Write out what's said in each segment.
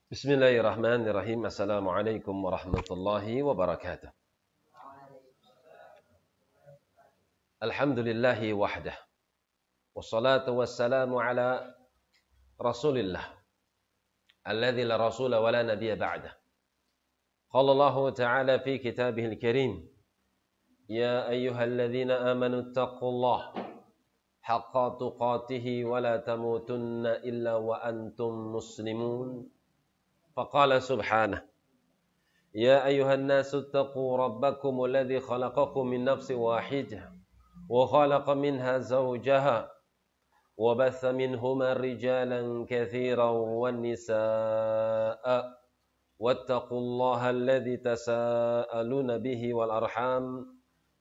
Bismillahirrahmanirrahim. Assalamualaikum warahmatullahi wabarakatuh. Alhamdulillahi wahdah. Wassalatu wassalamu ala rasulillah. Alladhi la rasula wa la nabiyya ba'dah. Qala Allahu ta'ala fi kitabihil karim. Ya ayyuhalladzina amanu taqullaha haqqa tuqatihi wa la tamutunna illa wa antum muslimun. Faqala subhanahu. يا أيها الناس اتقوا ربكم الذي خلقكم من نفس واحدة وخلق منها زوجها وبث منهما رجالا كثيرا والنساء واتقوا الله الذي تساءلون به والأرحام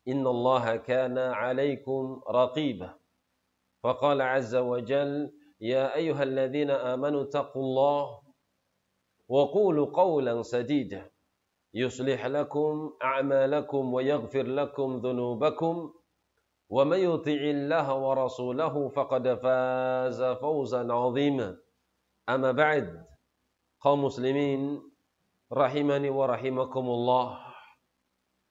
إن الله كان عليكم رقيبا فقال عز وجل يا أيها الذين آمنوا اتقوا الله وقولوا قولا سديدا يصلح لكم أعمالكم ويغفر لكم ذنوبكم ومن يطع الله ورسوله فقد فاز فوزا عظيما أما بعد kaum muslimin rahimani wa rahimakumullah,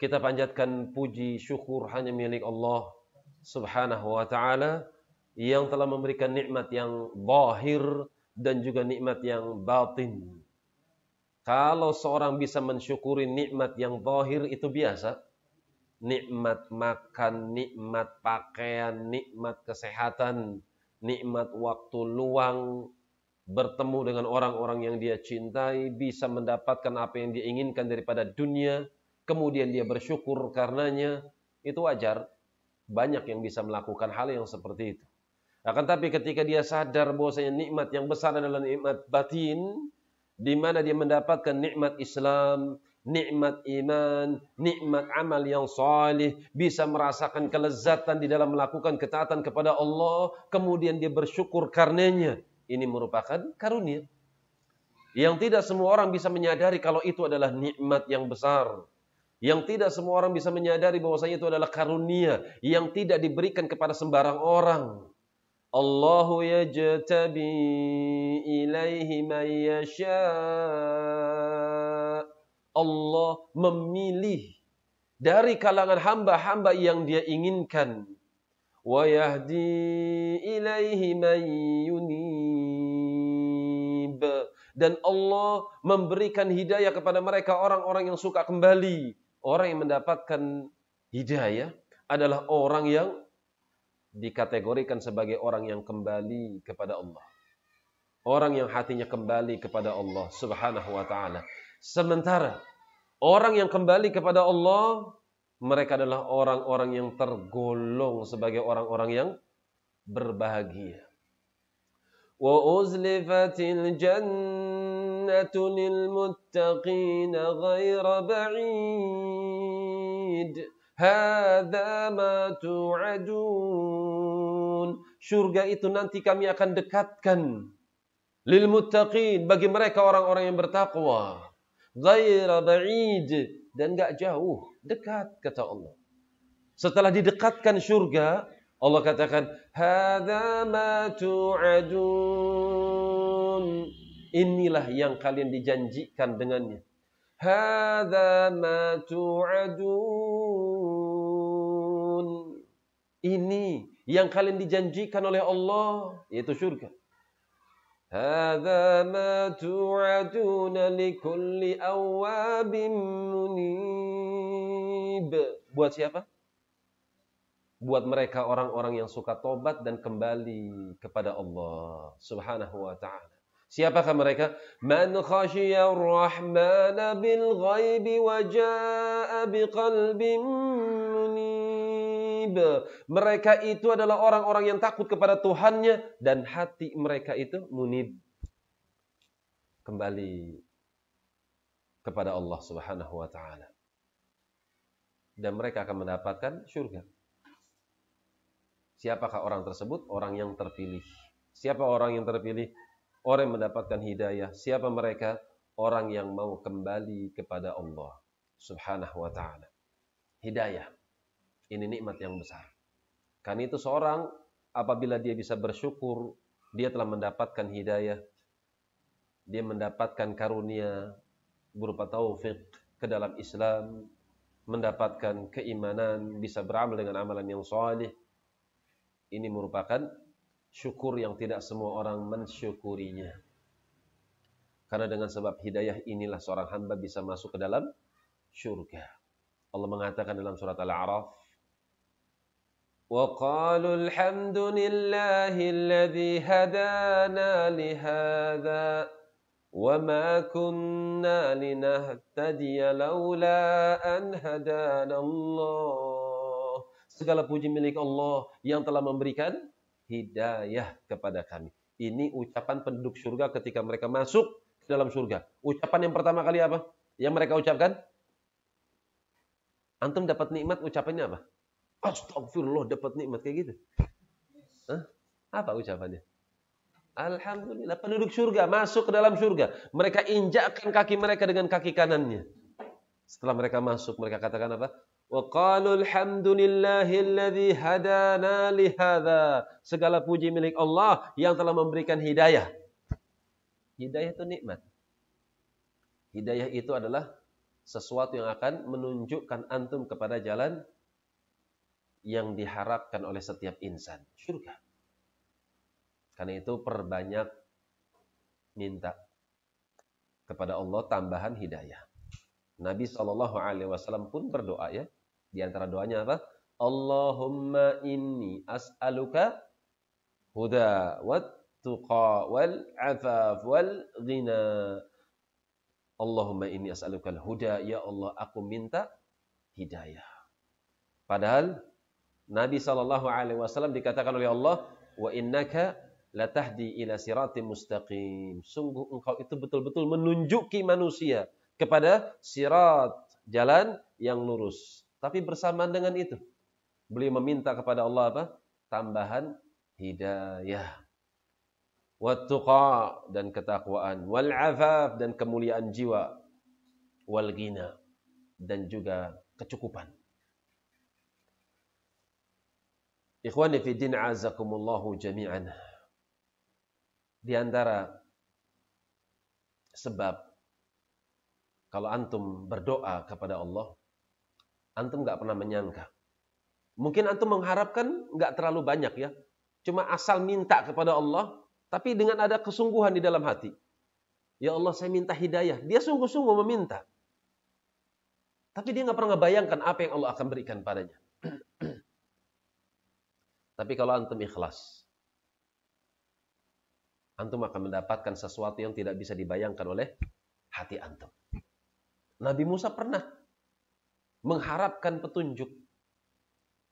kita panjatkan puji syukur hanya milik Allah subhanahu wa ta'ala yang telah memberikan nikmat yang zahir dan juga nikmat yang batin. Kalau seorang bisa mensyukuri nikmat yang zahir itu biasa. Nikmat makan, nikmat pakaian, nikmat kesehatan, nikmat waktu luang, bertemu dengan orang-orang yang dia cintai, bisa mendapatkan apa yang dia inginkan daripada dunia, kemudian dia bersyukur karenanya, itu wajar. Banyak yang bisa melakukan hal yang seperti itu. Akan tapi ketika dia sadar bahwasanya nikmat yang besar adalah nikmat batin, di mana dia mendapatkan nikmat Islam, nikmat iman, nikmat amal yang salih, bisa merasakan kelezatan di dalam melakukan ketaatan kepada Allah, kemudian dia bersyukur karenanya. Ini merupakan karunia yang tidak semua orang bisa menyadari kalau itu adalah nikmat yang besar. Yang tidak semua orang bisa menyadari bahwasanya itu adalah karunia yang tidak diberikan kepada sembarang orang. Allahu yajtabi ilaihi man yasha. Allah memilih dari kalangan hamba-hamba yang dia inginkan. Wa yahdi ilaihi man yunib. Dan Allah memberikan hidayah kepada mereka orang-orang yang suka kembali. Orang yang mendapatkan hidayah adalah orang yang dikategorikan sebagai orang yang kembali kepada Allah. Orang yang hatinya kembali kepada Allah subhanahu wa ta'ala. Sementara orang yang kembali kepada Allah, mereka adalah orang-orang yang tergolong sebagai orang-orang yang berbahagia. Wa uzlifatil jannatu lil muttaqina ghaira ba'id. Hadza ma tu'adun. Surga itu nanti kami akan dekatkan lil muttaqin, bagi mereka orang-orang yang bertakwa. Ghaira ba'id, dan enggak jauh, dekat kata Allah. Setelah didekatkan surga, Allah katakan hadza ma tu'adun. Inilah yang kalian dijanjikan dengannya. Hadza ma tu'adun. Ini yang kalian dijanjikan oleh Allah, yaitu surga. Hadza ma tu'aduna likulli awwabin munib. Buat siapa? Buat mereka orang-orang yang suka tobat dan kembali kepada Allah subhanahu wa ta'ala. Siapakah mereka? Man khashiyar rahmana bil ghaibi wa jaa'a biqalbin munib. Mereka itu adalah orang-orang yang takut kepada Tuhannya dan hati mereka itu munib, kembali kepada Allah subhanahu wa ta'ala. Dan mereka akan mendapatkan surga. Siapakah orang tersebut? Orang yang terpilih. Siapa orang yang terpilih? Orang yang mendapatkan hidayah. Siapa mereka? Orang yang mau kembali kepada Allah subhanahu wa ta'ala. Hidayah, ini nikmat yang besar. Karena itu seorang apabila dia bisa bersyukur, dia telah mendapatkan hidayah, dia mendapatkan karunia berupa taufik ke dalam Islam, mendapatkan keimanan, bisa beramal dengan amalan yang saleh. Ini merupakan syukur yang tidak semua orang mensyukurinya. Karena dengan sebab hidayah inilah seorang hamba bisa masuk ke dalam syurga. Allah mengatakan dalam surat Al-A'raf, وَقَالُوا الْحَمْدُ لِلَّهِ الَّذِي هَدَانَا لِهَذَا وَمَا كُنَّا لِنَهْتَدِيَ لَوْلَا أَنْ هَدَانَا اللَّهُ. Segala puji milik Allah yang telah memberikan hidayah kepada kami. Ini ucapan penduduk surga ketika mereka masuk ke dalam surga. Ucapan yang pertama kali apa? Yang mereka ucapkan? Antum dapat nikmat, ucapannya apa? Astagfirullah, dapat nikmat kayak gitu. Hah? Apa ucapannya? Alhamdulillah, penduduk surga masuk ke dalam surga. Mereka injakkan kaki mereka dengan kaki kanannya. Setelah mereka masuk, mereka katakan apa? Wa qalu alhamdulillahilladzi hadana lihadza. Segala puji milik Allah yang telah memberikan hidayah. Hidayah itu nikmat. Hidayah itu adalah sesuatu yang akan menunjukkan antum kepada jalan yang diharapkan oleh setiap insan, surga. Karena itu perbanyak minta kepada Allah tambahan hidayah. Nabi SAW pun berdoa ya. Di antara doanya apa? Allahumma inni as'aluka huda wat tuqa wal afaf wal ghina. Allahumma inni as'aluka al-huda. Ya Allah, aku minta hidayah. Padahal Nabi SAW dikatakan oleh Allah, wa innaka latahdi ila siratim mustaqim. Sungguh engkau itu betul-betul menunjuki manusia kepada sirat, jalan yang lurus. Tapi bersamaan dengan itu, beliau meminta kepada Allah apa? Tambahan hidayah. Wattuqa, dan ketakwaan. Wal afaf, dan kemuliaan jiwa. Wal ghina, dan juga kecukupan. Ikhwani fi din azakumullahu jami'an. Di antara sebab kalau antum berdoa kepada Allah, antum nggak pernah menyangka. Mungkin antum mengharapkan nggak terlalu banyak ya. Cuma asal minta kepada Allah, tapi dengan ada kesungguhan di dalam hati. Ya Allah, saya minta hidayah. Dia sungguh-sungguh meminta. Tapi dia nggak pernah ngebayangkan apa yang Allah akan berikan padanya. Tapi kalau antum ikhlas, antum akan mendapatkan sesuatu yang tidak bisa dibayangkan oleh hati antum. Nabi Musa pernah mengharapkan petunjuk.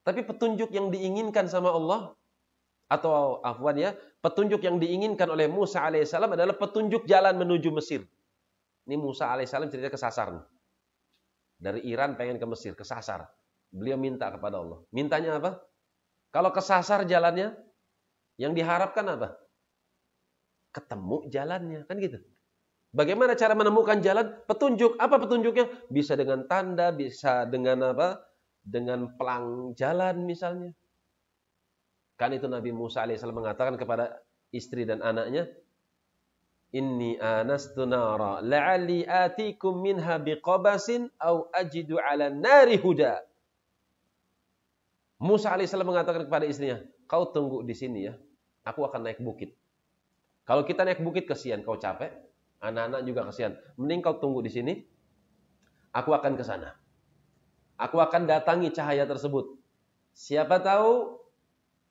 Tapi petunjuk yang diinginkan sama Allah, atau afwan ya, petunjuk yang diinginkan oleh Musa alaihissalam adalah petunjuk jalan menuju Mesir. Ini Musa alaihissalam cerita kesasar. Dari Iran pengen ke Mesir, kesasar. Beliau minta kepada Allah. Mintanya apa? Kalau kesasar jalannya, yang diharapkan apa? Ketemu jalannya, kan gitu. Bagaimana cara menemukan jalan? Petunjuk. Apa petunjuknya? Bisa dengan tanda, bisa dengan apa? Dengan pelang jalan misalnya. Kan itu Nabi Musa alaihissalam mengatakan kepada istri dan anaknya, Inni anastu nara la'alli atikum minha biqabasin au ajidu 'ala nari huda. Musa alaihissalam mengatakan kepada istrinya, kau tunggu di sini ya, aku akan naik bukit. Kalau kita naik bukit kesian, kau capek, anak-anak juga kesian. Mending kau tunggu di sini, aku akan ke sana. Aku akan datangi cahaya tersebut. Siapa tahu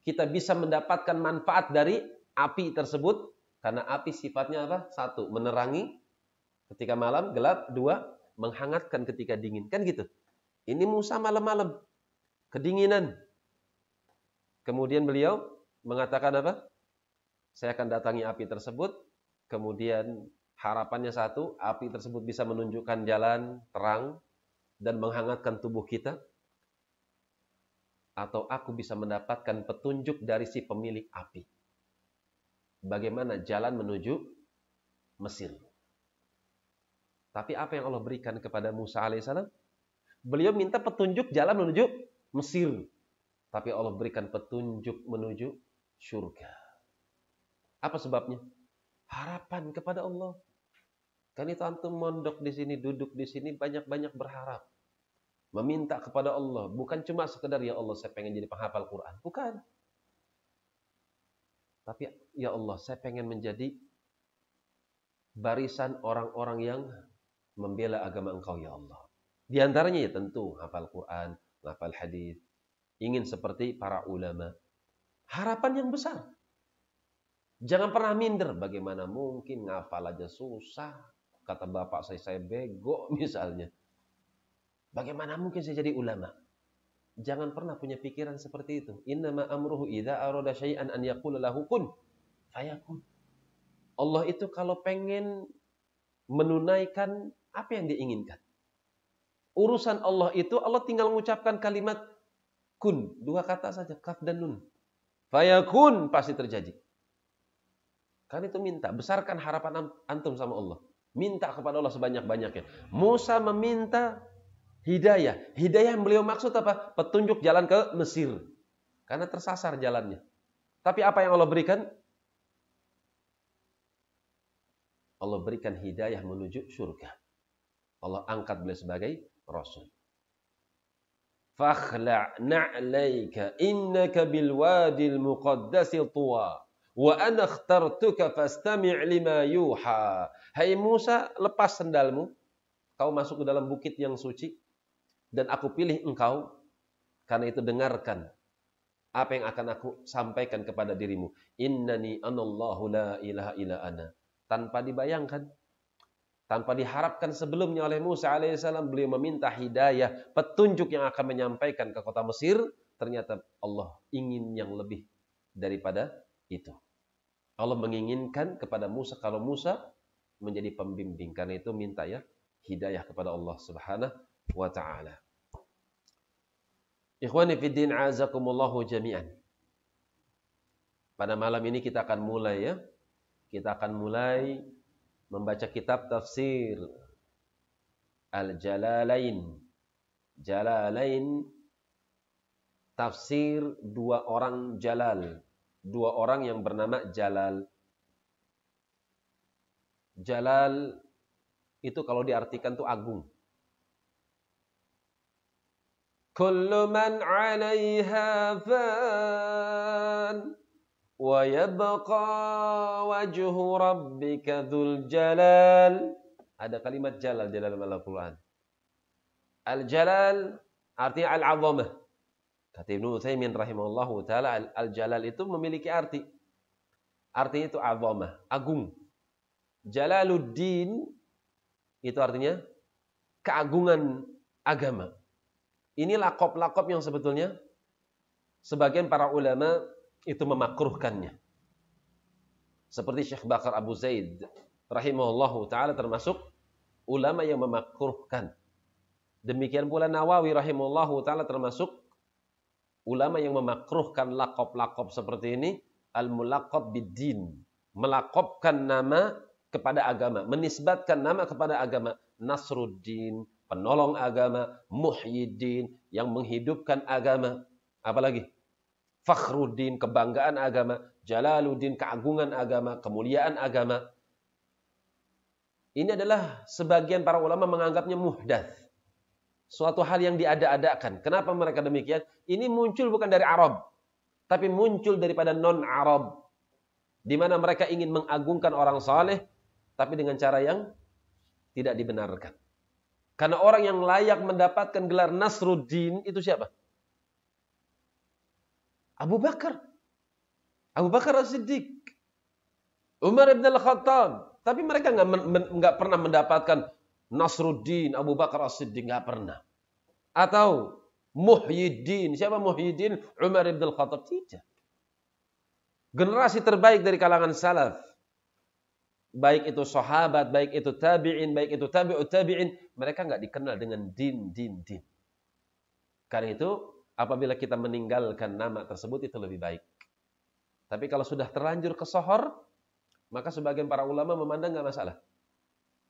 kita bisa mendapatkan manfaat dari api tersebut, karena api sifatnya apa? Satu, menerangi ketika malam, gelap. Dua, menghangatkan ketika dingin. Kan gitu. Ini Musa malam-malam. Kedinginan. Kemudian beliau mengatakan apa? Saya akan datangi api tersebut. Kemudian harapannya satu, api tersebut bisa menunjukkan jalan terang dan menghangatkan tubuh kita. Atau aku bisa mendapatkan petunjuk dari si pemilik api. Bagaimana jalan menuju Mesir. Tapi apa yang Allah berikan kepada Musa alaihissalam? Beliau minta petunjuk jalan menuju Mesir. Tapi Allah berikan petunjuk menuju surga. Apa sebabnya? Harapan kepada Allah. Kan itu antum mondok di sini, duduk di sini, banyak-banyak berharap. Meminta kepada Allah. Bukan cuma sekedar, ya Allah saya pengen jadi penghafal Quran. Bukan. Tapi ya Allah saya pengen menjadi barisan orang-orang yang membela agama Engkau ya Allah. Di antaranya ya tentu hafal Quran, hafal hadis. Ingin seperti para ulama. Harapan yang besar. Jangan pernah minder. Bagaimana mungkin ngafal aja susah. Kata bapak saya bego misalnya. Bagaimana mungkin saya jadi ulama? Jangan pernah punya pikiran seperti itu. Innama amruhu idza arada syai'an an yaqula lahu kun fayakun. Allah itu kalau pengen menunaikan apa yang diinginkan. Urusan Allah itu Allah tinggal mengucapkan kalimat kun. 2 kata saja, kaf dan nun. Fayakun pasti terjadi. Kan itu minta. Besarkan harapan antum sama Allah. Minta kepada Allah sebanyak-banyaknya. Musa meminta hidayah. Hidayah yang beliau maksud apa? Petunjuk jalan ke Mesir. Karena tersasar jalannya. Tapi apa yang Allah berikan? Allah berikan hidayah menuju surga. Allah angkat beliau sebagai Rasul. Fakhla' na'laika innaka bilwadil muqaddasil tuwa. Wa ana akhtartuka fastami' lima yuha. Hai Musa, lepas sendalmu. Kau masuk ke dalam bukit yang suci. Dan aku pilih engkau. Karena itu dengarkan apa yang akan aku sampaikan kepada dirimu. Innani anallahu la ilaha illa ana. Tanpa dibayangkan. Tanpa diharapkan sebelumnya oleh Musa alaihissalam. Beliau meminta hidayah. Petunjuk yang akan menyampaikan ke kota Mesir. Ternyata Allah ingin yang lebih daripada itu. Allah menginginkan kepada Musa. Kalau Musa menjadi pembimbing. Karena itu minta ya hidayah kepada Allah subhanahu wa ta'ala. Ikhwani fiddin azakumullahu jami'an. Pada malam ini kita akan mulai ya. Kita akan mulai membaca kitab tafsir Al-Jalalain. Jalalain tafsir 2 orang Jalal. 2 orang yang bernama Jalal. Jalal itu kalau diartikan tuh agung. Kullu man 'alaiha fan wa yabqa wajhu rabbika dzul jalal. Ada kalimat jalal di dalam Al-Qur'an. Al-jalal artinya al-'azamah. Kata Ibnu Utsaimin rahimahullahu taala, al-jalal itu memiliki arti. Artinya itu 'azamah, agung. Jalaluddin itu artinya keagungan agama. Ini lakop-lakop yang sebetulnya sebagian para ulama itu memakruhkannya. Seperti Syekh Bakar Abu Zaid rahimahullahu taala termasuk ulama yang memakruhkan. Demikian pula Nawawi rahimahullahu taala termasuk ulama yang memakruhkan lakop-lakop seperti ini, al-mulaqab bid-din, melakopkan nama kepada agama, menisbatkan nama kepada agama. Nasruddin, penolong agama, Muhyiddin, yang menghidupkan agama. Apalagi? Fakhruddin, kebanggaan agama. Jalaluddin, keagungan agama, kemuliaan agama. Ini adalah sebagian para ulama menganggapnya muhdats. Suatu hal yang diada-adakan. Kenapa mereka demikian? Ini muncul bukan dari Arab, tapi muncul daripada non-Arab. Di mana mereka ingin mengagungkan orang saleh, tapi dengan cara yang tidak dibenarkan. Karena orang yang layak mendapatkan gelar Nasruddin itu siapa? Abu Bakar. Abu Bakar As-Siddiq. Umar ibn al-Khattab. Tapi mereka nggak pernah mendapatkan Nasruddin, Abu Bakar As-Siddiq. Nggak pernah. Atau Muhyiddin. Siapa Muhyiddin? Umar ibn al-Khattab. Tidak. Generasi terbaik dari kalangan salaf. Baik itu sahabat, baik itu tabi'in, baik itu tabi'ut tabi'in. Mereka nggak dikenal dengan din. Karena itu, apabila kita meninggalkan nama tersebut, itu lebih baik. Tapi kalau sudah terlanjur ke sohor, maka sebagian para ulama memandang nggak masalah.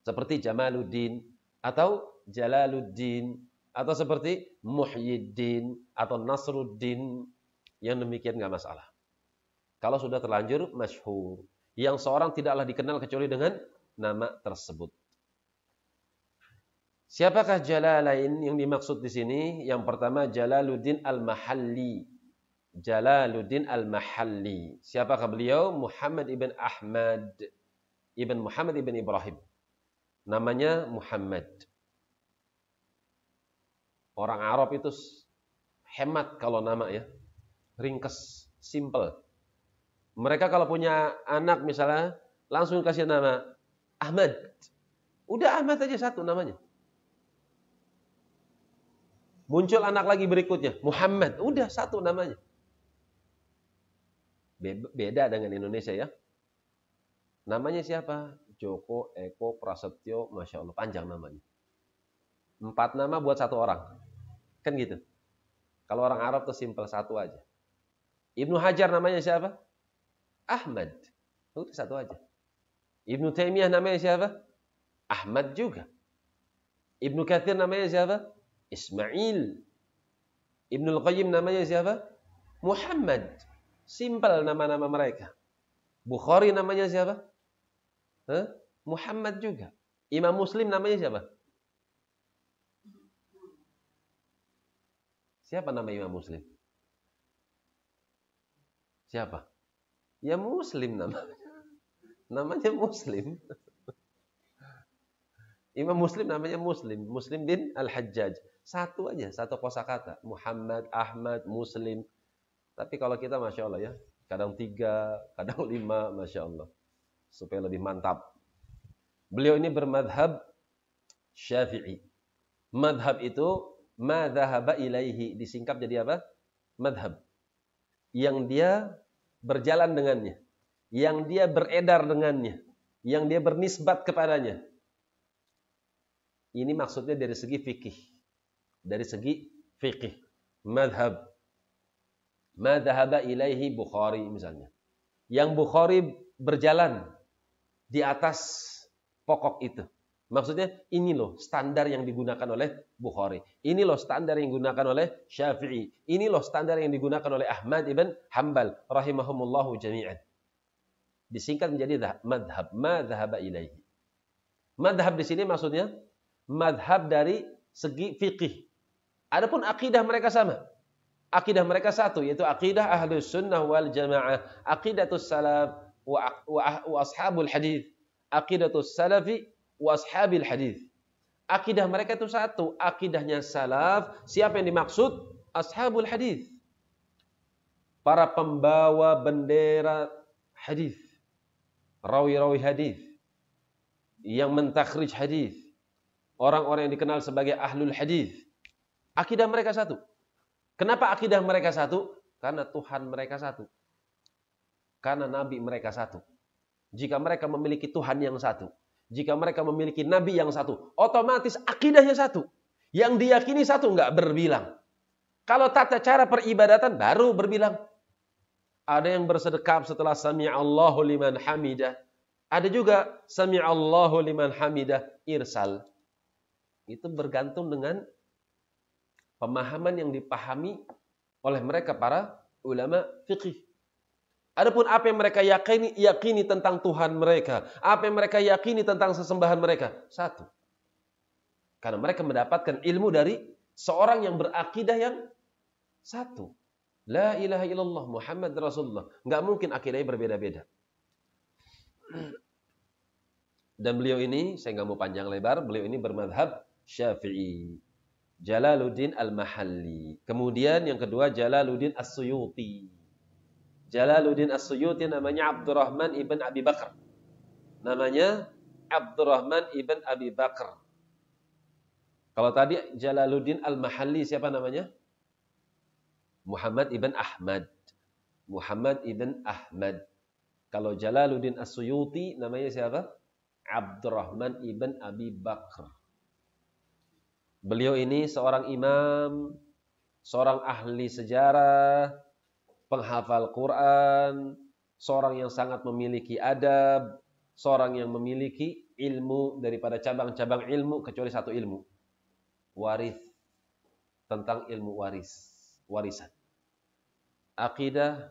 Seperti Jamaluddin, atau Jalaluddin, atau seperti Muhyiddin, atau Nasruddin. Yang demikian nggak masalah. Kalau sudah terlanjur masyhur. Yang seorang tidaklah dikenal kecuali dengan nama tersebut. Siapakah Jalalain yang dimaksud di sini? Yang pertama Jalaluddin Al-Mahalli. Jalaluddin Al-Mahalli. Siapakah beliau? Muhammad ibn Ahmad ibn Muhammad ibn Ibrahim. Namanya Muhammad. Orang Arab itu hemat kalau nama ya. Ringkas, simple. Mereka kalau punya anak misalnya langsung kasih nama Ahmad. Udah Ahmad aja satu namanya. Muncul anak lagi berikutnya, Muhammad. Udah satu namanya. Beda dengan Indonesia ya. Namanya siapa? Joko, Eko, Prasetyo, Masya Allah. Panjang namanya. 4 nama buat 1 orang. Kan gitu. Kalau orang Arab tuh simpel satu aja. Ibnu Hajar namanya siapa? Ahmad. Udah satu aja. Ibnu Taimiyah namanya siapa? Ahmad juga. Ibnu Katsir namanya siapa? Ismail. Ibnul Qayyim namanya siapa? Muhammad. Simpel nama-nama mereka. Bukhari namanya siapa? Muhammad juga. Imam Muslim namanya siapa? Siapa nama Imam Muslim? Siapa? Ya Muslim namanya. Namanya Muslim. Imam Muslim namanya Muslim. Muslim bin Al-Hajjaj. Satu aja, satu kosakata. Muhammad, Ahmad, Muslim. Tapi kalau kita Masya Allah ya. Kadang 3, kadang 5. Masya Allah. Supaya lebih mantap. Beliau ini bermadhab Syafi'i. Madhab itu madhahaba ilaihi. Disingkap jadi apa? Madhab. Yang dia berjalan dengannya. Yang dia beredar dengannya. Yang dia bernisbat kepadanya. Ini maksudnya dari segi fikih. Dari segi fikih. Madhab. Madhahaba ilaihi Bukhari misalnya. Yang Bukhari berjalan di atas pokok itu. Maksudnya ini loh standar yang digunakan oleh Bukhari. Ini loh standar yang digunakan oleh Syafi'i. Ini loh standar yang digunakan oleh Ahmad ibn Hanbal rahimahumullahu jami'an. Disingkat menjadi madhab. Madhahaba ilaihi. Madhab di sini maksudnya madhab dari segi fikih. Adapun akidah mereka sama. Akidah mereka satu, yaitu akidah Ahlus Sunnah wal Jamaah. Aqidatus salaf wa ashabul hadith. Aqidatus salafi wa ashabil hadith. Akidah mereka itu satu. Akidahnya salaf. Siapa yang dimaksud? Ashabul hadith. Para pembawa bendera hadith. Rawi-rawi hadith. Yang mentakhrij hadith. Orang-orang yang dikenal sebagai ahlul hadith. Akidah mereka satu. Kenapa akidah mereka satu? Karena Tuhan mereka satu. Karena Nabi mereka satu. Jika mereka memiliki Tuhan yang satu. Jika mereka memiliki Nabi yang satu. Otomatis akidahnya satu. Yang diyakini satu enggak berbilang. Kalau tata cara peribadatan baru berbilang. Ada yang bersedekap setelah sami'allahu liman hamidah. Ada juga sami'allahu liman hamidah irsal. Itu bergantung dengan pemahaman yang dipahami oleh mereka para ulama fikih. Adapun apa yang mereka yakini tentang Tuhan mereka, apa yang mereka yakini tentang sesembahan mereka, satu. Karena mereka mendapatkan ilmu dari seorang yang berakidah yang satu. La ilaha illallah Muhammad Rasulullah. Enggak mungkin akidahnya berbeda-beda. Dan beliau ini, saya nggak mau panjang lebar, beliau ini bermadhab Syafi'i. Jalaluddin Al-Mahalli. Kemudian yang kedua Jalaluddin As-Suyuti. Jalaluddin As-Suyuti namanya Abdurrahman ibn Abi Bakar. Namanya Abdurrahman ibn Abi Bakar. Kalau tadi Jalaluddin Al-Mahalli siapa namanya? Muhammad ibn Ahmad. Muhammad ibn Ahmad. Kalau Jalaluddin As-Suyuti namanya siapa? Abdurrahman ibn Abi Bakar. Beliau ini seorang imam, seorang ahli sejarah, penghafal Quran, seorang yang sangat memiliki adab, seorang yang memiliki ilmu daripada cabang-cabang ilmu kecuali satu ilmu. Waris. Tentang ilmu warisan. Akidah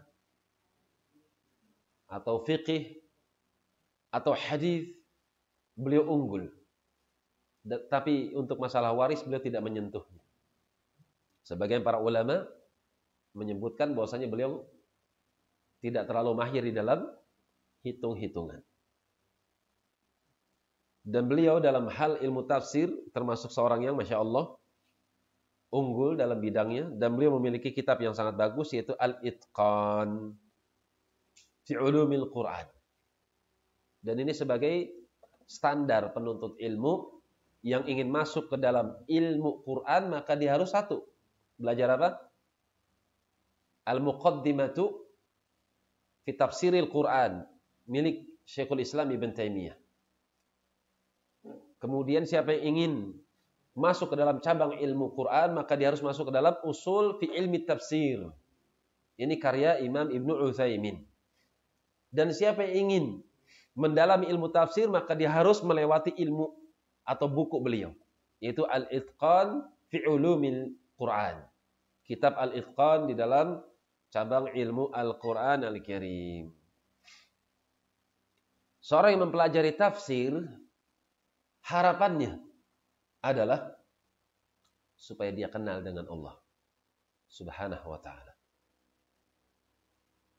atau fikih atau hadis beliau unggul. Tapi untuk masalah waris beliau tidak menyentuhnya. Sebagian para ulama menyebutkan bahwasanya beliau tidak terlalu mahir di dalam hitung-hitungan. Dan beliau dalam hal ilmu tafsir termasuk seorang yang Masya Allah unggul dalam bidangnya. Dan beliau memiliki kitab yang sangat bagus yaitu Al-Itqan fi Ulumil Quran. Dan ini sebagai standar penuntut ilmu yang ingin masuk ke dalam ilmu Quran, maka dia harus satu. Belajar apa? Al-Muqaddimatu fi Tafsiril Quran milik Syekhul Islam Ibn Taimiyah. Kemudian siapa yang ingin masuk ke dalam cabang ilmu Quran, maka dia harus masuk ke dalam usul fi ilmi tafsir. Ini karya Imam Ibnu Utsaimin. Dan siapa yang ingin mendalami ilmu tafsir, maka dia harus melewati ilmu atau buku beliau, yaitu Al-Itqan fi Ulumil Quran. Kitab Al-Itqan di dalam cabang ilmu Al-Quran Al-Karim. Seorang yang mempelajari tafsir, harapannya adalah supaya dia kenal dengan Allah Subhanahu wa ta'ala.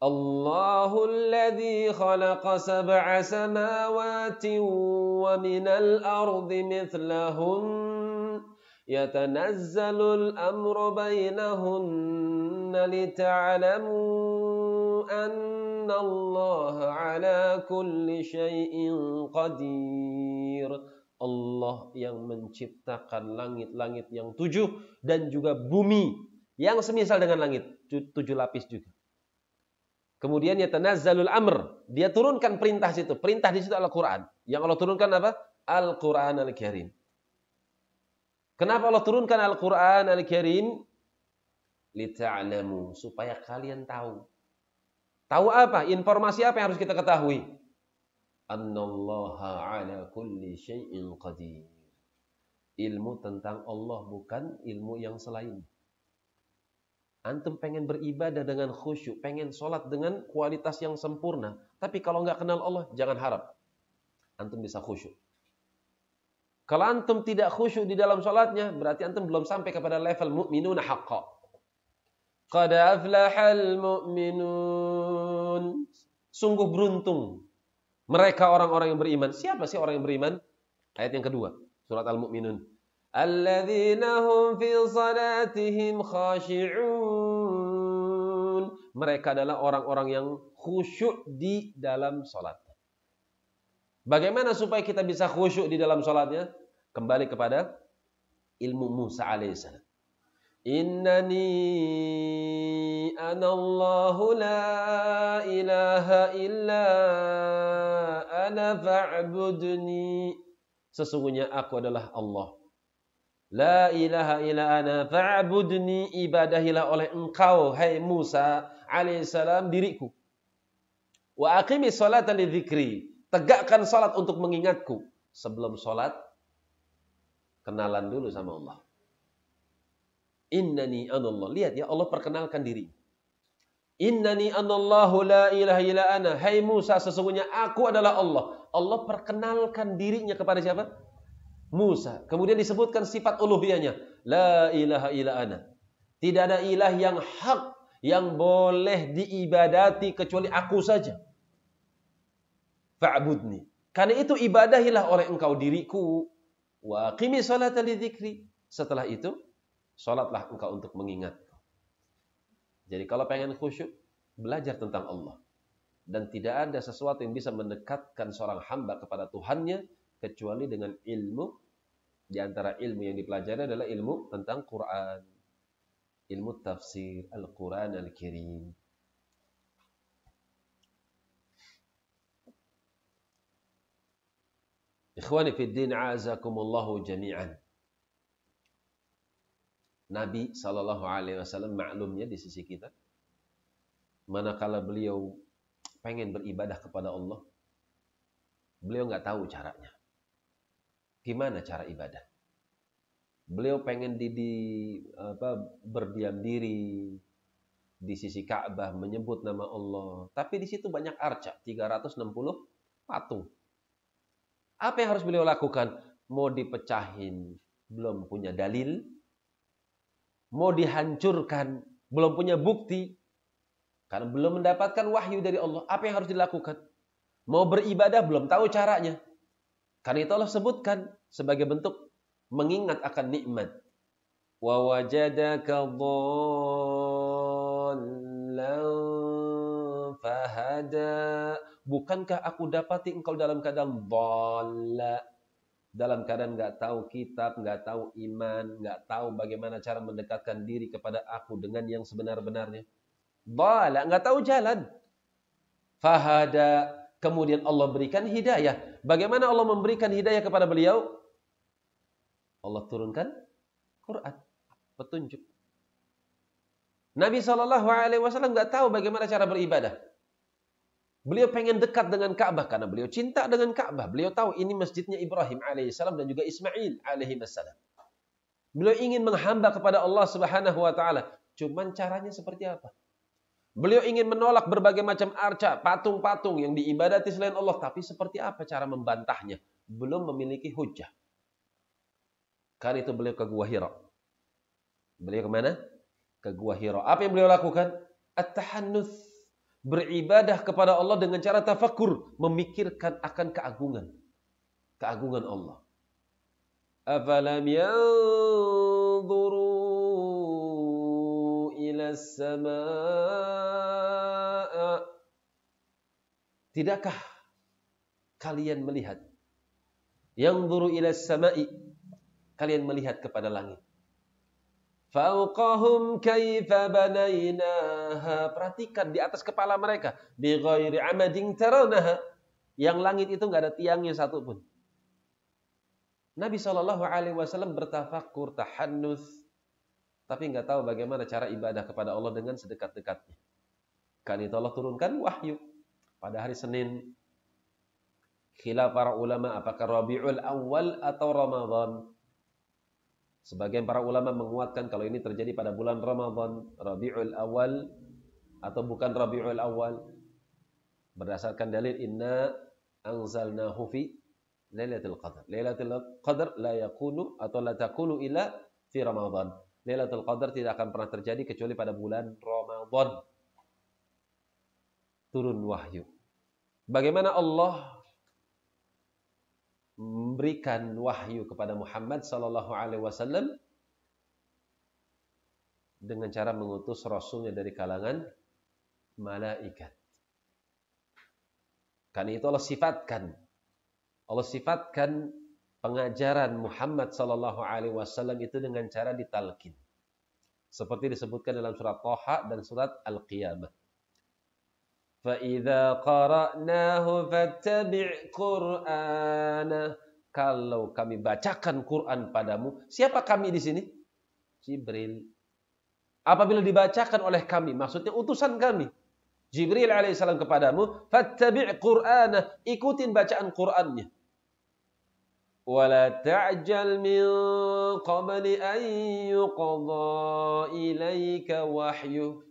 Allahul ladzi khalaqa sab'a samawati wa minal ardi mithlahun yatanazzalu al-amru bainahunna lita'lamu anna Allah ala kulli syai'in qadir. Allah yang menciptakan langit-langit yang 7 dan juga bumi yang semisal dengan langit 7 lapis juga. Kemudian yatanazzalul amr, dia turunkan perintah situ. Perintah di situ Al-Qur'an. Yang Allah turunkan apa? Al-Qur'an Al-Karim. Kenapa Allah turunkan Al-Qur'an Al-Karim? Lita'lamu, supaya kalian tahu. Tahu apa? Informasi apa yang harus kita ketahui? Annallaha ala kulli syai'in qadir. Ilmu tentang Allah bukan ilmu yang selain. Antum pengen beribadah dengan khusyuk, pengen sholat dengan kualitas yang sempurna. Tapi kalau nggak kenal Allah, jangan harap antum bisa khusyuk. Kalau antum tidak khusyuk di dalam sholatnya, berarti antum belum sampai kepada level mu'minuna haqqa. Qad aflahal mu'minun. Sungguh beruntung mereka orang-orang yang beriman. Siapa sih orang yang beriman? Ayat yang kedua, surat Al-Mu'minun. Alladzina hum fi salatihim khashi'un. Mereka adalah orang-orang yang khusyuk di dalam salat. Bagaimana supaya kita bisa khusyuk di dalam salatnya? Kembali kepada ilmu Musa alaihissalam. Innani anallahu la ilaha illa ana fa'budni. Sesungguhnya aku adalah Allah. La ilaha illa ana fa'budni, ibadahilah oleh engkau hai Musa alaihissalam diriku. Wa aqimis salata lidzikri, tegakkan salat untuk mengingatku. Sebelum salat kenalan dulu sama Allah. Innani anallah. Lihat ya, Allah perkenalkan diri. Innani anallahu la ilaha illa ana. Hai Musa, sesungguhnya aku adalah Allah. Allah perkenalkan dirinya kepada siapa? Musa. Kemudian disebutkan sifat uluhiyahnya. La ilaha illa ana. Tidak ada ilah yang hak, yang boleh diibadati kecuali aku saja. Fa'budni. Karena itu ibadahilah oleh engkau diriku. Wa qimi salata lidzikri. Setelah itu, salatlah engkau untuk mengingatku. Jadi kalau pengen khusyuk, belajar tentang Allah. Dan tidak ada sesuatu yang bisa mendekatkan seorang hamba kepada Tuhannya kecuali dengan ilmu. Di antara ilmu yang dipelajari adalah ilmu tentang Quran. Ilmu tafsir Al-Quran Al-Karim. Ikhwani fid din, a'azakumullahu jami'an. Nabi SAW maklumnya di sisi kita, manakala beliau pengen beribadah kepada Allah, beliau nggak tahu caranya. Gimana cara ibadah? Beliau pengen berdiam diri di sisi Ka'bah, menyebut nama Allah, tapi di situ banyak arca, 360 patung. Apa yang harus beliau lakukan? mau dipecahin, belum punya dalil. Mau dihancurkan, belum punya bukti. Karena belum mendapatkan wahyu dari Allah. Apa yang harus dilakukan? Mau beribadah, belum tahu caranya. Karena itu Allah sebutkan sebagai bentuk mengingat akan nikmat. Wa wajadaka dhallan fahada. Bukankah aku dapati engkau dalam keadaan dhalla, dalam keadaan nggak tahu kitab, nggak tahu iman, nggak tahu bagaimana cara mendekatkan diri kepada aku dengan yang sebenar-benarnya. Dhalla, nggak tahu jalan. Fahada, kemudian Allah berikan hidayah. Bagaimana Allah memberikan hidayah kepada beliau? Allah turunkan Quran, petunjuk. Nabi SAW nggak tahu bagaimana cara beribadah. Beliau pengen dekat dengan Ka'bah karena beliau cinta dengan Ka'bah. Beliau tahu ini masjidnya Ibrahim alaihissalam dan juga Ismail alaihissalam. Beliau ingin menghamba kepada Allah Subhanahu wa taala. Cuman caranya seperti apa? Beliau ingin menolak berbagai macam arca, patung-patung yang diibadati selain Allah, tapi seperti apa cara membantahnya? Belum memiliki hujjah. Karena itu beliau ke Gua Hira. Beliau kemana? Ke Gua Hira. Apa yang beliau lakukan? At-tahannuts. Beribadah kepada Allah dengan cara tafakkur, memikirkan akan keagungan Allah. Afalam yanzuru ila as-samaa. Tidakkah kalian melihat? Yanzuru ila as-samai. Kalian melihat kepada langit. Fauqahum kaifa banainaha. Perhatikan di atas kepala mereka. Bi ghairi amadin tarawnaha. Yang langit itu enggak ada tiangnya satu pun. Nabi SAW bertafakkur, tahannus, tapi enggak tahu bagaimana cara ibadah kepada Allah dengan sedekat-dekatnya. Karena itu Allah turunkan wahyu pada hari Senin. Khilaf para ulama apakah Rabiul Awal atau Ramadan. Sebagian para ulama menguatkan kalau ini terjadi pada bulan Ramadan, Rabiul Awal atau bukan Rabiul Awal. Berdasarkan dalil inna anzalnahu fi Lailatul Qadar. Lailatul Qadar la yakunu atau la takunu illa fi Ramadan. Lailatul Qadar tidak akan pernah terjadi kecuali pada bulan Ramadan. Turun wahyu. Bagaimana Allah memberikan wahyu kepada Muhammad sallallahu alaihi wasallam dengan cara mengutus rasulnya dari kalangan malaikat. Karena itu Allah sifatkan pengajaran Muhammad sallallahu alaihi wasallam itu dengan cara ditalqin. Seperti disebutkan dalam surat Thaha dan surat Al-Qiyamah. فَإِذَا قَرَأْنَاهُ فَاتَّبِعْ قُرْآنَهُ. Kalau kami bacakan Quran padamu, siapa kami di sini? Jibril. Apabila dibacakan oleh kami, maksudnya utusan kami, Jibril alaihissalam kepadamu, فَاتَّبِعْ قُرْآنَهُ. Ikutin bacaan Qurannya. وَلَا تَعْجَلْ مِنْ قَبْلِ أَنْ يُقْضَى إِلَيْكَ وَحْيُهُ.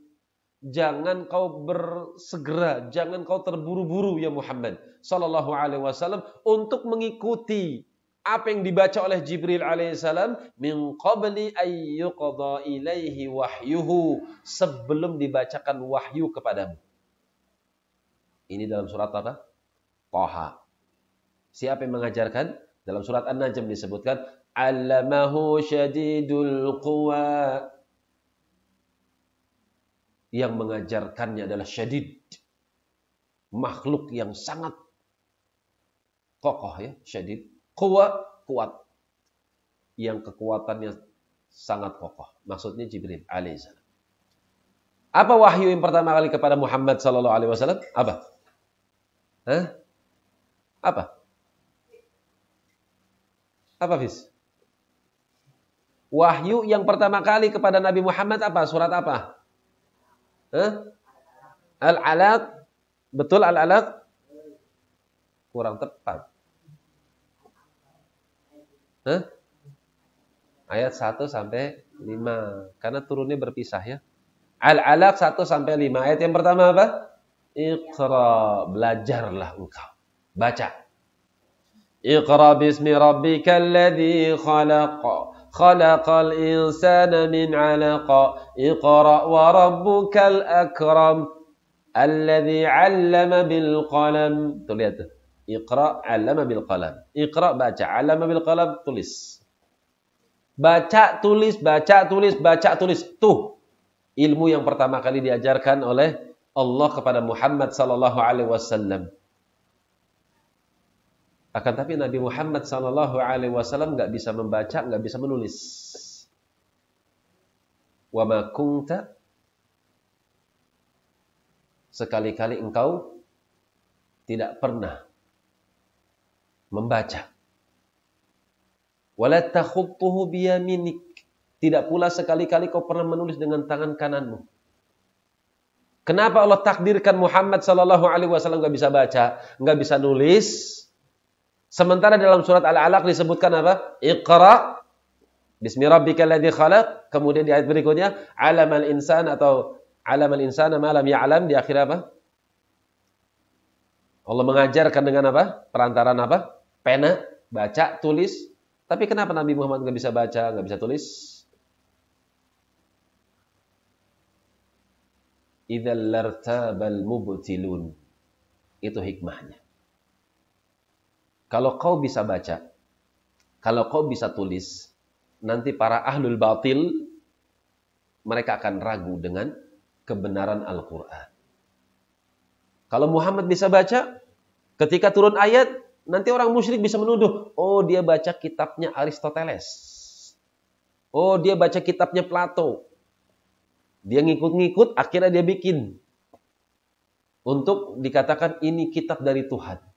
Jangan kau bersegera, jangan kau terburu-buru ya Muhammad sallallahu alaihi wasallam untuk mengikuti apa yang dibaca oleh Jibril alaihissalam min qabli ay yuqda ilaihi wahyuhu, sebelum dibacakan wahyu kepadamu. Ini dalam surat apa? Thaha. Siapa yang mengajarkan? Dalam surat An-Najm disebutkan allamahu syadidul quwa. Yang mengajarkannya adalah syadid. Makhluk yang sangat kokoh ya, syadid. Kuat. Yang kekuatannya sangat kokoh. Maksudnya Jibril alaihissalam. Apa wahyu yang pertama kali kepada Muhammad sallallahu alaihi wasallam? Apa? Apa? Apa, Fis? Wahyu yang pertama kali kepada Nabi Muhammad apa? Surat apa? Al-Alaq. Betul Al-Alaq? Kurang tepat. Ayat 1 sampai 5. Karena turunnya berpisah ya. Al-Alaq 1 sampai 5. Ayat yang pertama apa? Iqra, belajarlah engkau. Baca. Iqra bismi rabbikal ladzi khalaq. Khalaqal insana min 'alaq. Iqra wa rabbukal akram. Alladzi 'allama bil qalam. Tuh lihat tuh. Iqra 'allama bil qalam. Iqra baca, 'allama bil qalam tulis. Baca, tulis, baca, tulis, baca, tulis. Tuh ilmu yang pertama kali diajarkan oleh Allah kepada Muhammad sallallahu alaihi wasallam. Akan tapi Nabi Muhammad sallallahu alaihi wasallam enggak bisa membaca, enggak bisa menulis. Wa ma kunta, sekali-kali engkau tidak pernah membaca. Wala takhuttuhu biyaminik. Tidak pula sekali-kali kau pernah menulis dengan tangan kananmu. Kenapa Allah takdirkan Muhammad sallallahu alaihi wasallam enggak bisa baca, enggak bisa nulis? Sementara dalam surat Al-Alaq disebutkan apa? Iqra bismi rabbikal ladzi khalaq. Kemudian di ayat berikutnya, 'alamal insan atau 'alamal insana ma lam ya'lam, di akhir apa? Allah mengajarkan dengan apa? Perantaraan apa? Pena, baca, tulis. Tapi kenapa Nabi Muhammad nggak bisa baca, nggak bisa tulis? Idzal lartabal mubtilun. Itu hikmahnya. Kalau kau bisa baca, kalau kau bisa tulis, nanti para ahlul batil mereka akan ragu dengan kebenaran Al-Qur'an. Kalau Muhammad bisa baca, ketika turun ayat, nanti orang musyrik bisa menuduh, oh dia baca kitabnya Aristoteles. Oh dia baca kitabnya Plato. Dia ngikut-ngikut, akhirnya dia bikin. Untuk dikatakan ini kitab dari Tuhan.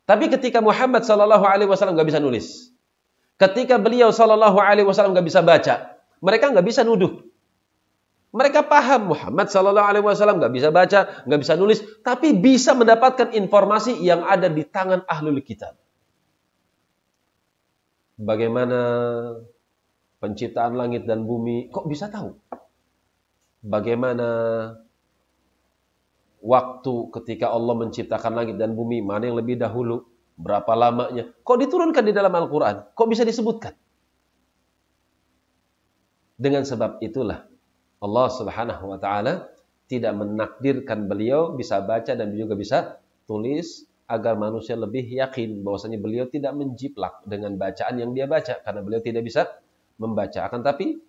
Tapi ketika Muhammad SAW nggak bisa nulis. Ketika beliau SAW nggak bisa baca. Mereka nggak bisa nuduh. Mereka paham Muhammad SAW nggak bisa baca, nggak bisa nulis, tapi bisa mendapatkan informasi yang ada di tangan ahlul kitab. Bagaimana penciptaan langit dan bumi, kok bisa tahu? Bagaimana waktu ketika Allah menciptakan langit dan bumi, mana yang lebih dahulu, berapa lamanya? Kok diturunkan di dalam Al-Quran? Kok bisa disebutkan? Dengan sebab itulah Allah Subhanahu wa taala tidak menakdirkan beliau bisa baca dan juga bisa tulis agar manusia lebih yakin bahwasanya beliau tidak menjiplak dengan bacaan yang dia baca karena beliau tidak bisa membaca. Akan tapi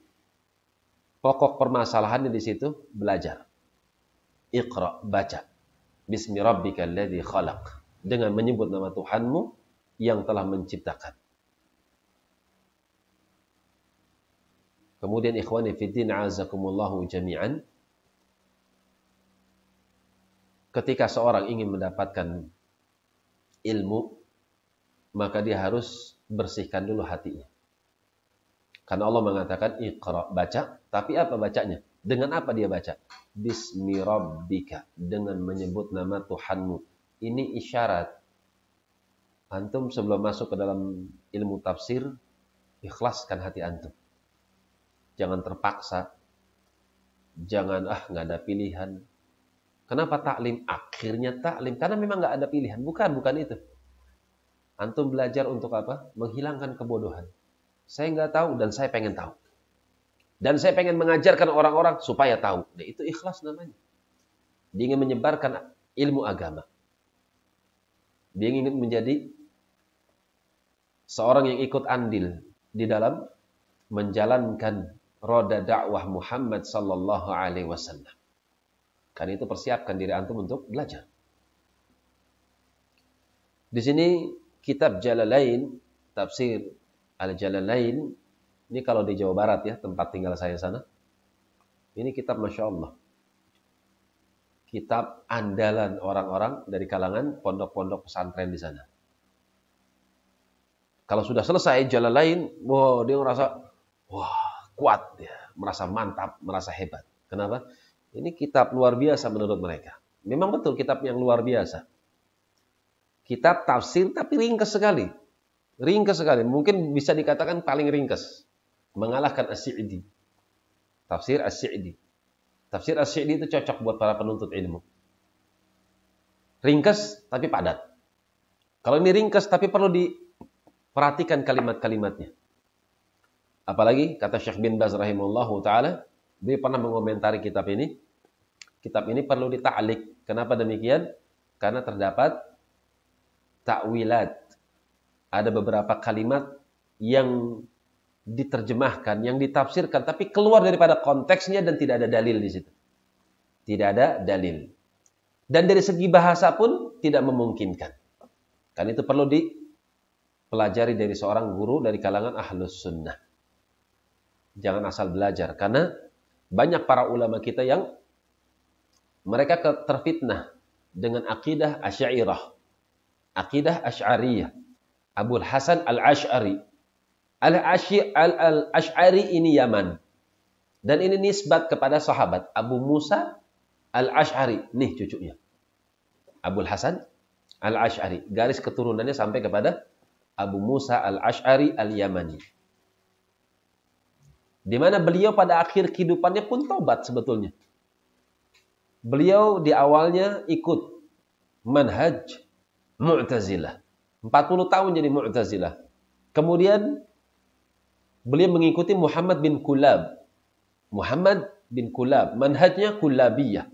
pokok permasalahannya di situ belajar. Iqra, baca. Bismi rabbikal ladzi khalaq. Dengan menyebut nama Tuhanmu yang telah menciptakan. Kemudian ikhwani fiddin azakumullahu jami'an. Ketika seorang ingin mendapatkan ilmu, maka dia harus bersihkan dulu hatinya. Karena Allah mengatakan iqra, baca, tapi apa bacanya? Dengan apa dia baca? Bismi rabbika, dengan menyebut nama Tuhanmu. Ini isyarat. Antum sebelum masuk ke dalam ilmu tafsir, ikhlaskan hati antum. Jangan terpaksa. Jangan, nggak ada pilihan. Kenapa taklim? Akhirnya taklim. Karena memang nggak ada pilihan. Bukan itu. Antum belajar untuk apa? Menghilangkan kebodohan. Saya nggak tahu dan saya pengen tahu. Dan saya pengen mengajarkan orang-orang supaya tahu. Nah, itu ikhlas namanya. Dia ingin menyebarkan ilmu agama. Dia ingin menjadi seorang yang ikut andil di dalam menjalankan roda dakwah Muhammad sallallahu alaihi wasallam. Karena itu persiapkan diri antum untuk belajar. Di sini kitab Jalalain, tafsir Al-Jalalain, ini kalau di Jawa Barat ya, tempat tinggal saya sana. Ini kitab Masya Allah. Kitab andalan orang-orang dari kalangan pondok-pondok pesantren di sana. Kalau sudah selesai Jalalain, dia merasa, kuat dia, merasa mantap, merasa hebat. Kenapa? Ini kitab luar biasa menurut mereka. Memang betul kitab yang luar biasa. Kitab tafsir tapi ringkas sekali. Ringkas sekali. Mungkin bisa dikatakan paling ringkas. Mengalahkan As-Sa'di. Tafsir As-Sa'di. Tafsir As-Sa'di itu cocok buat para penuntut ilmu. Ringkas tapi padat. Kalau ini ringkas tapi perlu diperhatikan kalimat-kalimatnya. Apalagi kata Syekh bin Baz rahimahullahu taala, dia pernah mengomentari kitab ini. Kitab ini perlu dita'liq. Kenapa demikian? Karena terdapat ta'wilat. Ada beberapa kalimat yang diterjemahkan, yang ditafsirkan, tapi keluar daripada konteksnya dan tidak ada dalil di situ. Tidak ada dalil. Dan dari segi bahasa pun tidak memungkinkan. Kan itu perlu dipelajari dari seorang guru dari kalangan ahlus sunnah. Jangan asal belajar. Karena banyak para ulama kita yang mereka terfitnah dengan akidah Asy'ariyah. Akidah Asy'ariyah. Abul Hasan Al-Asy'ari. Al-Asy'ari ini Yaman. Dan ini nisbat kepada sahabat Abu Musa Al-Asy'ari. Nih cucunya. Abul Hasan Al-Asy'ari. Garis keturunannya sampai kepada Abu Musa Al-Asy'ari Al-Yamani. Di mana beliau pada akhir kehidupannya pun taubat sebetulnya. Beliau di awalnya ikut manhaj Mu'tazilah. 40 tahun jadi Mu'tazilah. Kemudian beliau mengikuti Muhammad bin Kulab. Muhammad bin Kulab. Manhajnya Kulabiyah.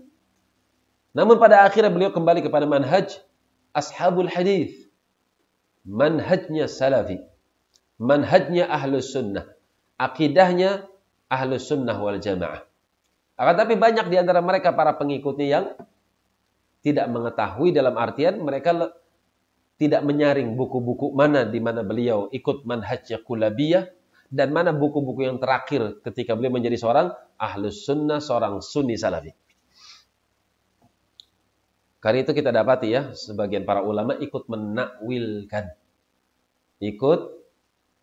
Namun pada akhirnya beliau kembali kepada manhaj Ashabul Hadith. Manhajnya Salafi. Manhajnya Ahlus Sunnah. Akidahnya Ahlus Sunnah wal Jamaah. Akan tapi banyak di antara mereka para pengikutnya yang tidak mengetahui, dalam artian mereka tidak menyaring buku-buku mana di mana beliau ikut manhajnya Kulabiyah dan mana buku-buku yang terakhir ketika beliau menjadi seorang Ahlus Sunnah, seorang Sunni Salafi. Karena itu kita dapati ya, sebagian para ulama ikut menakwilkan, ikut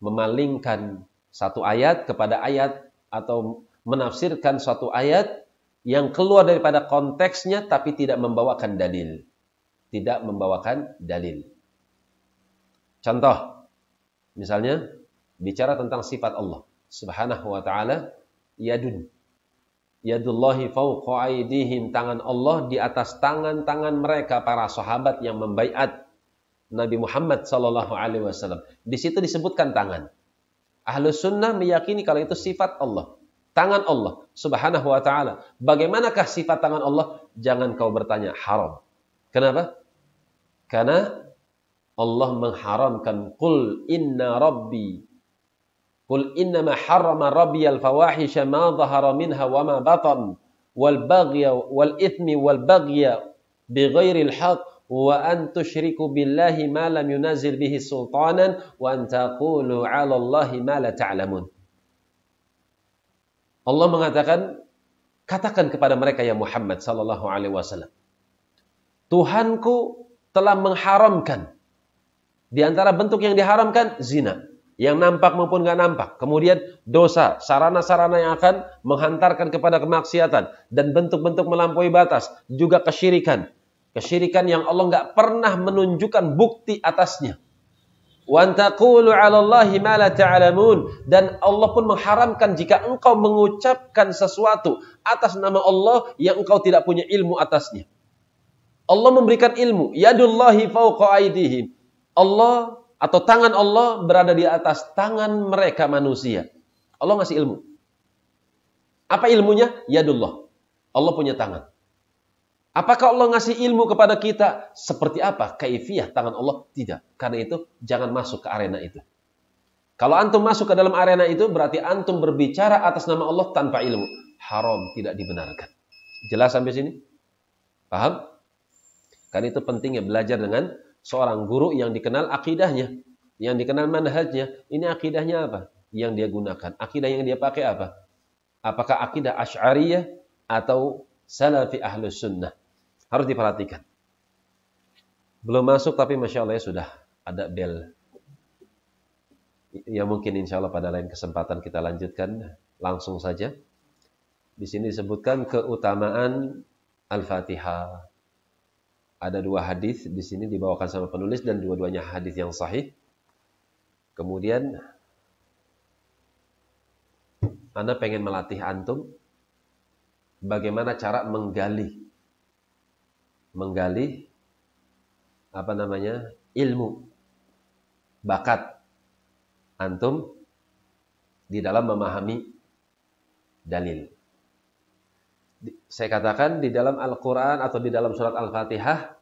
memalingkan satu ayat kepada ayat atau menafsirkan suatu ayat yang keluar daripada konteksnya tapi tidak membawakan dalil. Tidak membawakan dalil. Contoh, misalnya bicara tentang sifat Allah Subhanahu wa taala, yadun. Yadullahi fawqa aydihim, tangan Allah di atas tangan-tangan mereka para sahabat yang membaiat Nabi Muhammad sallallahu alaihi wasallam. Di situ disebutkan tangan. Ahlus Sunnah meyakini kalau itu sifat Allah. Tangan Allah Subhanahu wa ta'ala. Bagaimanakah sifat tangan Allah? Jangan kau bertanya, haram. Kenapa? Karena Allah mengharamkan. Qul inna rabbi. Qul innama harrama rabbi al-fawahisha ma zahara minha wa ma batan. Wal baghya wal ithmi wal baghya bighairil haqq. Wa an tusyriku billahi ma lam yunazil bihi sultanan wa an taqulu 'ala Allahi ma la ta'lamun. Allah mengatakan, katakan kepada mereka ya Muhammad sallallahu alaihi wasallam, Tuhanku telah mengharamkan. Di antara bentuk yang diharamkan zina, yang nampak maupun enggak nampak. Kemudian dosa, sarana-sarana yang akan menghantarkan kepada kemaksiatan dan bentuk-bentuk melampaui batas, juga kesyirikan. Kesyirikan yang Allah enggak pernah menunjukkan bukti atasnya. Wa antaqulu 'ala Allahi ma la ta'lamun, dan Allah pun mengharamkan jika engkau mengucapkan sesuatu atas nama Allah yang engkau tidak punya ilmu atasnya. Allah memberikan ilmu, yadullahi fawqa aydihim. Allah atau tangan Allah berada di atas tangan mereka manusia. Allah ngasih ilmu. Apa ilmunya? Yadullah. Allah punya tangan. Apakah Allah ngasih ilmu kepada kita? Seperti apa kaifiyah tangan Allah? Tidak. Karena itu, jangan masuk ke arena itu. Kalau antum masuk ke dalam arena itu, berarti antum berbicara atas nama Allah tanpa ilmu. Haram, tidak dibenarkan. Jelas sampai sini? Paham? Karena itu pentingnya belajar dengan seorang guru yang dikenal akidahnya, yang dikenal manhajnya. Ini akidahnya apa yang dia gunakan? Akidah yang dia pakai apa? Apakah akidah Asy'ariyah atau Salafi Ahlus Sunnah? Harus diperhatikan. Belum masuk tapi Masya Allah ya sudah ada bel. Ya mungkin insya Allah pada lain kesempatan kita lanjutkan langsung saja. Di sini disebutkan keutamaan Al-Fatihah. Ada dua hadis di sini dibawakan sama penulis dan dua-duanya hadis yang sahih. Kemudian Anda pengen melatih antum bagaimana cara menggali apa namanya? Ilmu, bakat antum di dalam memahami dalil. Saya katakan di dalam Al-Qur'an atau di dalam surat Al-Fatihah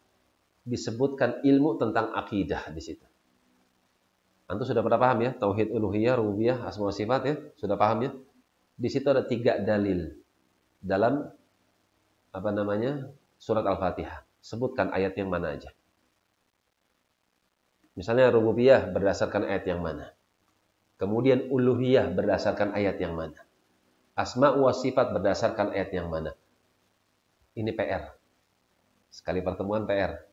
disebutkan ilmu tentang akidah di situ. Antum sudah pernah paham ya? Tauhid uluhiyah, rububiyah, asma wa sifat ya? Sudah paham ya? Di situ ada 3 dalil dalam apa namanya? Surat Al-Fatihah. Sebutkan ayat yang mana aja. Misalnya rububiyah berdasarkan ayat yang mana? Kemudian uluhiyah berdasarkan ayat yang mana? Asma wa sifat berdasarkan ayat yang mana? Ini PR. Sekali pertemuan PR.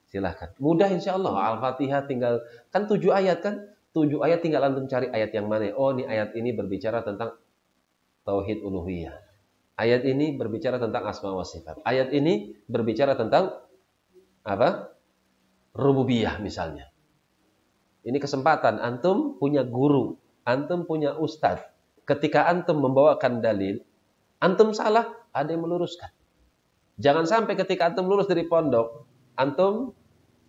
Silahkan. Mudah insya Allah. Al-Fatihah tinggal, kan 7 ayat kan? 7 ayat tinggal antum cari ayat yang mana. Oh, ini ayat ini berbicara tentang tauhid uluhiyah. Ayat ini berbicara tentang asma wa sifat. Ayat ini berbicara tentang apa? Rububiyah misalnya. Ini kesempatan. Antum punya guru. Antum punya ustadz. Ketika antum membawakan dalil, antum salah, ada yang meluruskan. Jangan sampai ketika antum lulus dari pondok, antum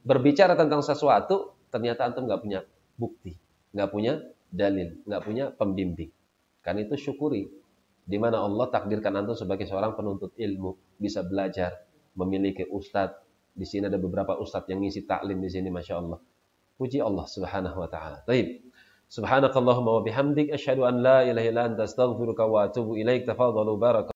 berbicara tentang sesuatu, ternyata antum nggak punya bukti, nggak punya dalil, nggak punya pembimbing. Kan itu syukuri. Di mana Allah takdirkan antum sebagai seorang penuntut ilmu, bisa belajar, memiliki ustadz. Di sini ada beberapa ustadz yang ngisi taklim di sini, masya Allah. Puji Allah Subhanahu wa taala. Baik. Subhanakallahumma wa bihamdik asyhadu an la ilaha illa anta astaghfiruka wa atubu ilaik. Tafadhalu barak